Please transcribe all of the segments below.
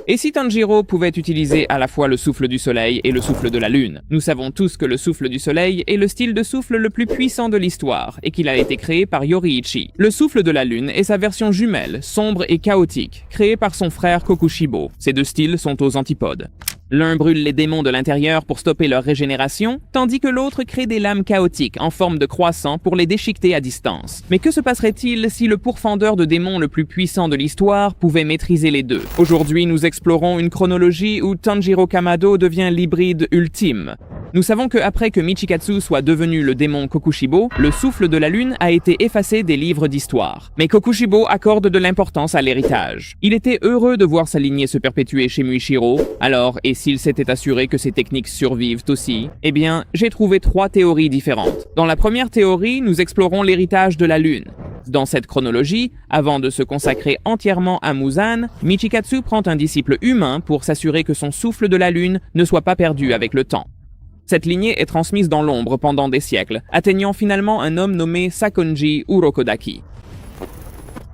Et si Tanjiro pouvait utiliser à la fois le souffle du soleil et le souffle de la lune? Nous savons tous que le souffle du soleil est le style de souffle le plus puissant de l'histoire et qu'il a été créé par Yoriichi. Le souffle de la lune est sa version jumelle, sombre et chaotique, créée par son frère Kokushibo. Ces deux styles sont aux antipodes. L'un brûle les démons de l'intérieur pour stopper leur régénération, tandis que l'autre crée des lames chaotiques en forme de croissant pour les déchiqueter à distance. Mais que se passerait-il si le pourfendeur de démons le plus puissant de l'histoire pouvait maîtriser les deux? Aujourd'hui, nous explorons une chronologie où Tanjiro Kamado devient l'hybride ultime. Nous savons que après que Michikatsu soit devenu le démon Kokushibo, le souffle de la lune a été effacé des livres d'histoire. Mais Kokushibo accorde de l'importance à l'héritage. Il était heureux de voir sa lignée se perpétuer chez Muishiro. Alors, et s'il s'était assuré que ses techniques survivent aussi? Eh bien, j'ai trouvé 3 théories différentes. Dans la première théorie, nous explorons l'héritage de la lune. Dans cette chronologie, avant de se consacrer entièrement à Muzan, Michikatsu prend un disciple humain pour s'assurer que son souffle de la lune ne soit pas perdu avec le temps. Cette lignée est transmise dans l'ombre pendant des siècles, atteignant finalement un homme nommé Sakonji Urokodaki.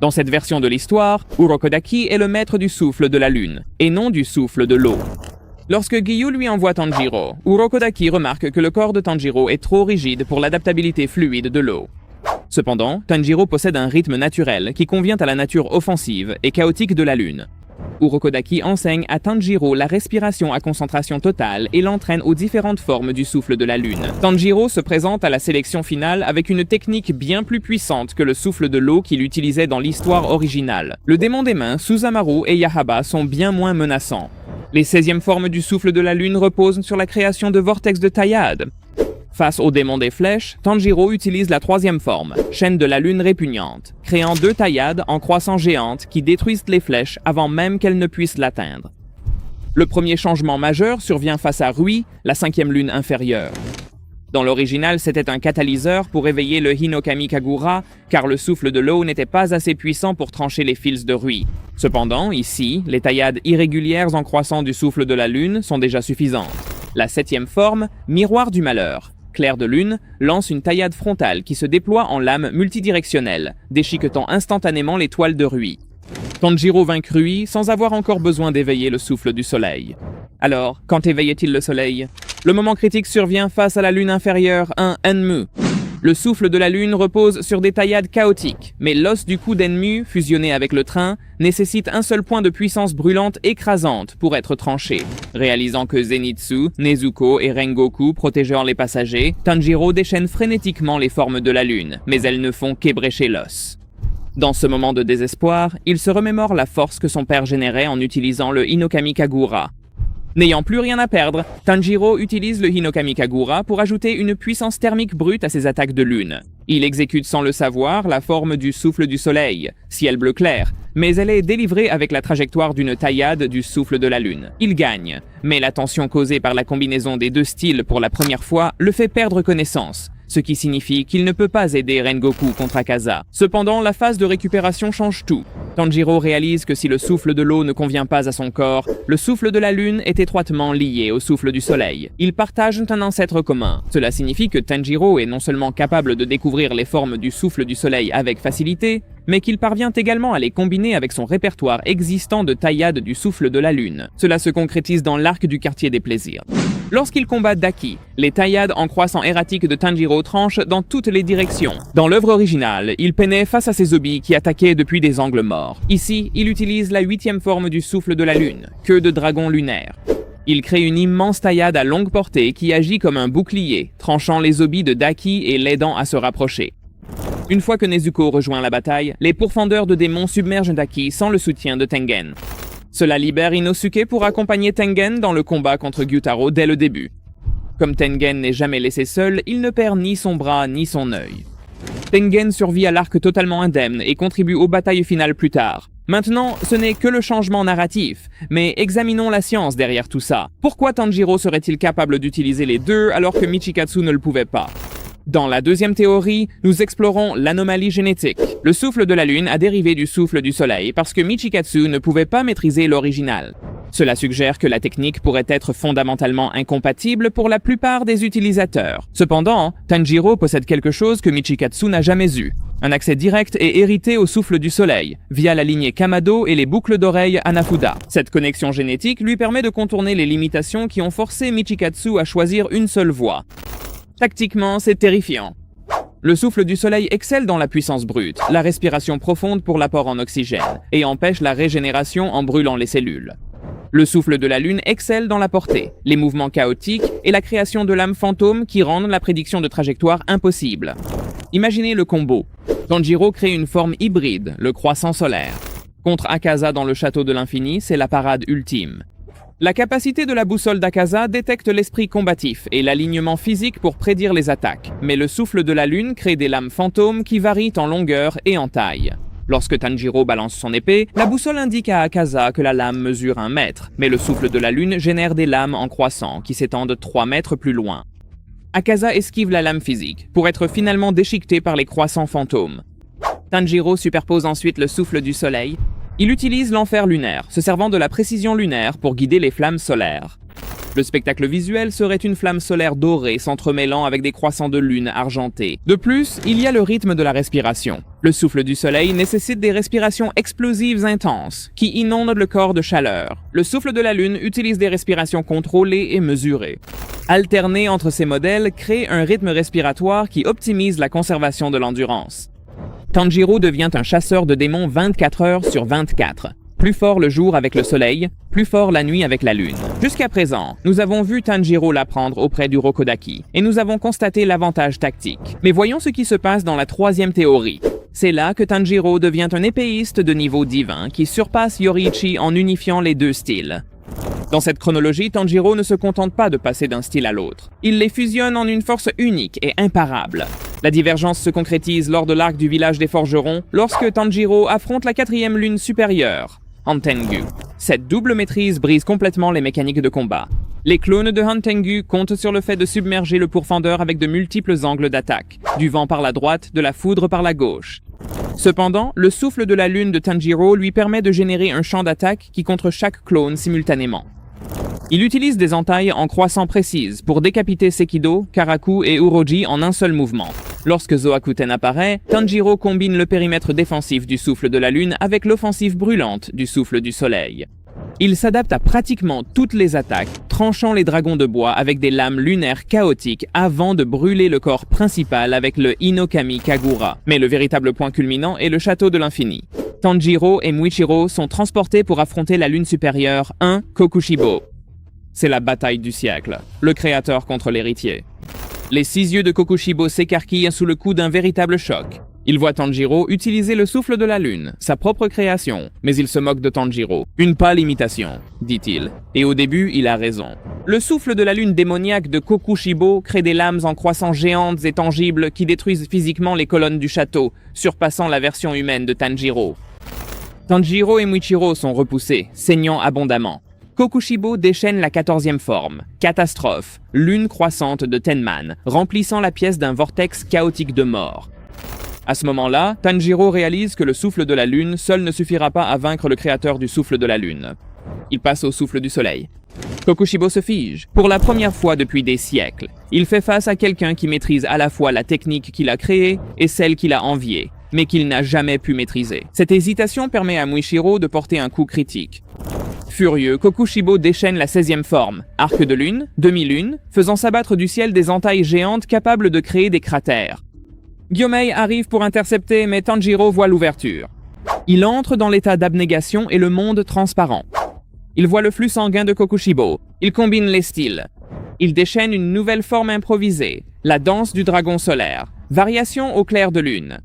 Dans cette version de l'histoire, Urokodaki est le maître du souffle de la lune, et non du souffle de l'eau. Lorsque Giyu lui envoie Tanjiro, Urokodaki remarque que le corps de Tanjiro est trop rigide pour l'adaptabilité fluide de l'eau. Cependant, Tanjiro possède un rythme naturel qui convient à la nature offensive et chaotique de la lune. Urokodaki enseigne à Tanjiro la respiration à concentration totale et l'entraîne aux différentes formes du souffle de la lune. Tanjiro se présente à la sélection finale avec une technique bien plus puissante que le souffle de l'eau qu'il utilisait dans l'histoire originale. Le démon des mains, Susanoo et Yahaba sont bien moins menaçants. Les 16e formes du souffle de la lune reposent sur la création de vortex de taillade. Face au démon des flèches, Tanjiro utilise la 3e forme, chaîne de la lune répugnante, créant 2 taillades en croissant géantes qui détruisent les flèches avant même qu'elles ne puissent l'atteindre. Le premier changement majeur survient face à Rui, la 5e lune inférieure. Dans l'original, c'était un catalyseur pour éveiller le Hinokami Kagura, car le souffle de l'eau n'était pas assez puissant pour trancher les fils de Rui. Cependant, ici, les taillades irrégulières en croissant du souffle de la lune sont déjà suffisantes. La 7e forme, miroir du malheur, clair de lune, lance une taillade frontale qui se déploie en lame multidirectionnelle, déchiquetant instantanément les toiles de Rui. Tanjiro vainc Rui sans avoir encore besoin d'éveiller le souffle du soleil. Alors, quand éveillait-il le soleil? Le moment critique survient face à la lune inférieure, un Enmu. Le souffle de la lune repose sur des taillades chaotiques, mais l'os du cou d'Enmu, fusionné avec le train, nécessite un seul point de puissance brûlante écrasante pour être tranché. Réalisant que Zenitsu, Nezuko et Rengoku protégèrent les passagers, Tanjiro déchaîne frénétiquement les formes de la lune, mais elles ne font qu'ébrécher l'os. Dans ce moment de désespoir, il se remémore la force que son père générait en utilisant le Hinokami Kagura. N'ayant plus rien à perdre, Tanjiro utilise le Hinokami Kagura pour ajouter une puissance thermique brute à ses attaques de lune. Il exécute sans le savoir la forme du souffle du soleil, ciel bleu clair, mais elle est délivrée avec la trajectoire d'une taillade du souffle de la lune. Il gagne, mais la tension causée par la combinaison des deux styles pour la première fois le fait perdre connaissance, ce qui signifie qu'il ne peut pas aider Rengoku contre Akaza. Cependant, la phase de récupération change tout. Tanjiro réalise que si le souffle de l'eau ne convient pas à son corps, le souffle de la lune est étroitement lié au souffle du soleil. Ils partagent un ancêtre commun. Cela signifie que Tanjiro est non seulement capable de découvrir les formes du souffle du soleil avec facilité, mais qu'il parvient également à les combiner avec son répertoire existant de taillades du souffle de la lune. Cela se concrétise dans l'arc du quartier des plaisirs. Lorsqu'il combat Daki, les taillades en croissant erratique de Tanjiro tranchent dans toutes les directions. Dans l'œuvre originale, il peinait face à ses obis qui attaquaient depuis des angles morts. Ici, il utilise la 8e forme du souffle de la lune, queue de dragon lunaire. Il crée une immense taillade à longue portée qui agit comme un bouclier, tranchant les obis de Daki et l'aidant à se rapprocher. Une fois que Nezuko rejoint la bataille, les pourfendeurs de démons submergent Daki sans le soutien de Tengen. Cela libère Inosuke pour accompagner Tengen dans le combat contre Gyutaro dès le début. Comme Tengen n'est jamais laissé seul, il ne perd ni son bras ni son œil. Tengen survit à l'arc totalement indemne et contribue aux batailles finales plus tard. Maintenant, ce n'est que le changement narratif, mais examinons la science derrière tout ça. Pourquoi Tanjiro serait-il capable d'utiliser les deux alors que Michikatsu ne le pouvait pas? Dans la deuxième théorie, nous explorons l'anomalie génétique. Le souffle de la lune a dérivé du souffle du soleil parce que Michikatsu ne pouvait pas maîtriser l'original. Cela suggère que la technique pourrait être fondamentalement incompatible pour la plupart des utilisateurs. Cependant, Tanjiro possède quelque chose que Michikatsu n'a jamais eu. Un accès direct est hérité au souffle du soleil, via la lignée Kamado et les boucles d'oreilles Hanafuda. Cette connexion génétique lui permet de contourner les limitations qui ont forcé Michikatsu à choisir une seule voie. Tactiquement, c'est terrifiant. Le souffle du soleil excelle dans la puissance brute, la respiration profonde pour l'apport en oxygène, et empêche la régénération en brûlant les cellules. Le souffle de la lune excelle dans la portée, les mouvements chaotiques et la création de lames fantômes qui rendent la prédiction de trajectoire impossible. Imaginez le combo. Tanjiro crée une forme hybride, le croissant solaire. Contre Akaza dans le château de l'infini, c'est la parade ultime. La capacité de la boussole d'Akaza détecte l'esprit combatif et l'alignement physique pour prédire les attaques, mais le souffle de la lune crée des lames fantômes qui varient en longueur et en taille. Lorsque Tanjiro balance son épée, la boussole indique à Akaza que la lame mesure 1 mètre, mais le souffle de la lune génère des lames en croissant qui s'étendent 3 mètres plus loin. Akaza esquive la lame physique, pour être finalement déchiqueté par les croissants fantômes. Tanjiro superpose ensuite le souffle du soleil. Il utilise l'enfer lunaire, se servant de la précision lunaire pour guider les flammes solaires. Le spectacle visuel serait une flamme solaire dorée s'entremêlant avec des croissants de lune argentés. De plus, il y a le rythme de la respiration. Le souffle du soleil nécessite des respirations explosives intenses, qui inondent le corps de chaleur. Le souffle de la lune utilise des respirations contrôlées et mesurées. Alterner entre ces modèles crée un rythme respiratoire qui optimise la conservation de l'endurance. Tanjiro devient un chasseur de démons 24 heures sur 24. Plus fort le jour avec le soleil, plus fort la nuit avec la lune. Jusqu'à présent, nous avons vu Tanjiro l'apprendre auprès du Rokodaki, et nous avons constaté l'avantage tactique. Mais voyons ce qui se passe dans la troisième théorie. C'est là que Tanjiro devient un épéiste de niveau divin qui surpasse Yoriichi en unifiant les deux styles. Dans cette chronologie, Tanjiro ne se contente pas de passer d'un style à l'autre. Il les fusionne en une force unique et imparable. La divergence se concrétise lors de l'arc du village des forgerons, lorsque Tanjiro affronte la 4e lune supérieure, Hantengu. Cette double maîtrise brise complètement les mécaniques de combat. Les clones de Hantengu comptent sur le fait de submerger le pourfendeur avec de multiples angles d'attaque, du vent par la droite, de la foudre par la gauche. Cependant, le souffle de la lune de Tanjiro lui permet de générer un champ d'attaque qui contre chaque clone simultanément. Il utilise des entailles en croissant précises pour décapiter Sekido, Karaku et Uroji en un seul mouvement. Lorsque Zoakuten apparaît, Tanjiro combine le périmètre défensif du souffle de la lune avec l'offensive brûlante du souffle du soleil. Il s'adapte à pratiquement toutes les attaques, tranchant les dragons de bois avec des lames lunaires chaotiques avant de brûler le corps principal avec le Hinokami Kagura. Mais le véritable point culminant est le château de l'infini. Tanjiro et Muichiro sont transportés pour affronter la lune supérieure 1, Kokushibo. C'est la bataille du siècle, le créateur contre l'héritier. Les 6 yeux de Kokushibo s'écarquillent sous le coup d'un véritable choc. Il voit Tanjiro utiliser le souffle de la lune, sa propre création, mais il se moque de Tanjiro. Une pâle imitation, dit-il. Et au début, il a raison. Le souffle de la lune démoniaque de Kokushibo crée des lames en croissant géantes et tangibles qui détruisent physiquement les colonnes du château, surpassant la version humaine de Tanjiro. Tanjiro et Muichiro sont repoussés, saignant abondamment. Kokushibo déchaîne la 14e forme, Catastrophe, lune croissante de Tenman, remplissant la pièce d'un vortex chaotique de mort. À ce moment-là, Tanjiro réalise que le souffle de la lune seul ne suffira pas à vaincre le créateur du souffle de la lune. Il passe au souffle du soleil. Kokushibo se fige. Pour la première fois depuis des siècles, il fait face à quelqu'un qui maîtrise à la fois la technique qu'il a créée et celle qu'il a enviée, mais qu'il n'a jamais pu maîtriser. Cette hésitation permet à Muichiro de porter un coup critique. Furieux, Kokushibo déchaîne la 16e forme, arc de lune, demi-lune, faisant s'abattre du ciel des entailles géantes capables de créer des cratères. Gyomei arrive pour intercepter, mais Tanjiro voit l'ouverture. Il entre dans l'état d'abnégation et le monde transparent. Il voit le flux sanguin de Kokushibo. Il combine les styles. Il déchaîne une nouvelle forme improvisée, la danse du dragon solaire, variation au clair de lune.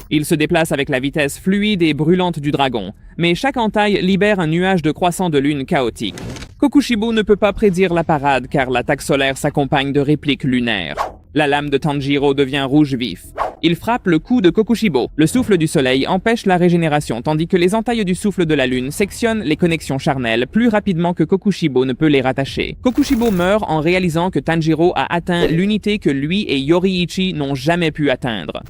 Il se déplace avec la vitesse fluide et brûlante du dragon, mais chaque entaille libère un nuage de croissants de lune chaotique. Kokushibo ne peut pas prédire la parade car l'attaque solaire s'accompagne de répliques lunaires. La lame de Tanjiro devient rouge vif. Il frappe le cou de Kokushibo. Le souffle du soleil empêche la régénération tandis que les entailles du souffle de la lune sectionnent les connexions charnelles plus rapidement que Kokushibo ne peut les rattacher. Kokushibo meurt en réalisant que Tanjiro a atteint l'unité que lui et Yoriichi n'ont jamais pu atteindre.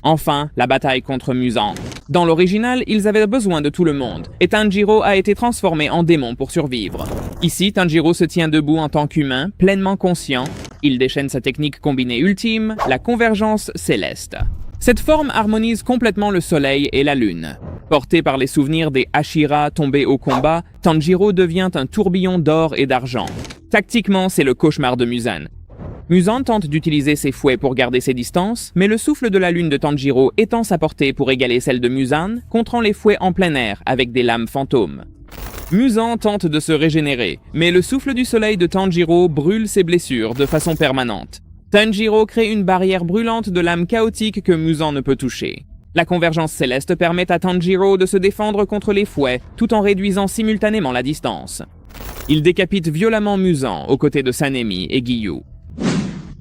Enfin, la bataille contre Muzan. Dans l'original, ils avaient besoin de tout le monde, et Tanjiro a été transformé en démon pour survivre. Ici, Tanjiro se tient debout en tant qu'humain, pleinement conscient. Il déchaîne sa technique combinée ultime, la convergence céleste. Cette forme harmonise complètement le soleil et la lune. Porté par les souvenirs des Hashira tombés au combat, Tanjiro devient un tourbillon d'or et d'argent. Tactiquement, c'est le cauchemar de Muzan. Muzan tente d'utiliser ses fouets pour garder ses distances, mais le souffle de la lune de Tanjiro étend sa portée pour égaler celle de Muzan, contrant les fouets en plein air avec des lames fantômes. Muzan tente de se régénérer, mais le souffle du soleil de Tanjiro brûle ses blessures de façon permanente. Tanjiro crée une barrière brûlante de lames chaotiques que Muzan ne peut toucher. La convergence céleste permet à Tanjiro de se défendre contre les fouets, tout en réduisant simultanément la distance. Il décapite violemment Muzan aux côtés de Sanemi et Giyu.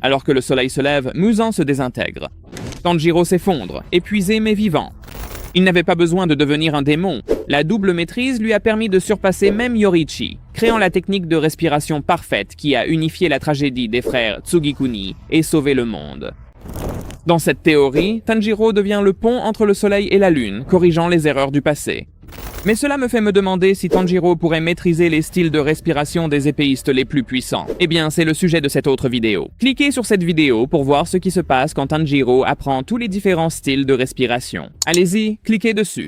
Alors que le soleil se lève, Muzan se désintègre. Tanjiro s'effondre, épuisé mais vivant. Il n'avait pas besoin de devenir un démon. La double maîtrise lui a permis de surpasser même Yoriichi, créant la technique de respiration parfaite qui a unifié la tragédie des frères Tsugikuni et sauvé le monde. Dans cette théorie, Tanjiro devient le pont entre le soleil et la lune, corrigeant les erreurs du passé. Mais cela me fait me demander si Tanjiro pourrait maîtriser les styles de respiration des épéistes les plus puissants. Eh bien, c'est le sujet de cette autre vidéo. Cliquez sur cette vidéo pour voir ce qui se passe quand Tanjiro apprend tous les différents styles de respiration. Allez-y, cliquez dessus.